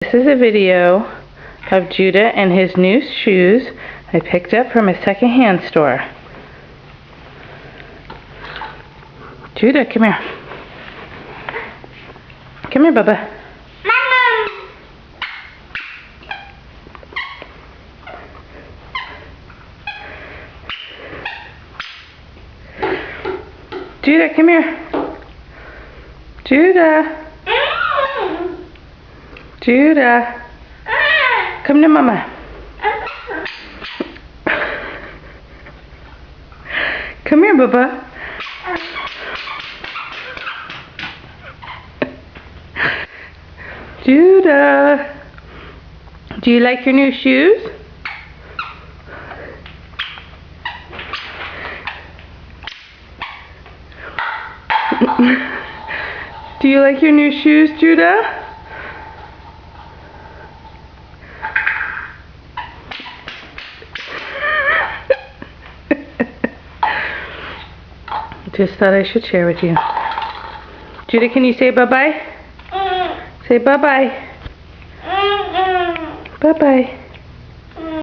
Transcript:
This is a video of Judah and his new shoes I picked up from a secondhand store. Judah, come here. Come here, Bubba. Judah, come here. Judah. Judah. Come to Mama. Come here, Bubba. Judah. Do you like your new shoes? Do you like your new shoes, Judah? Just thought I should share with you. Judah, can you say bye-bye? Say bye-bye. Bye-bye.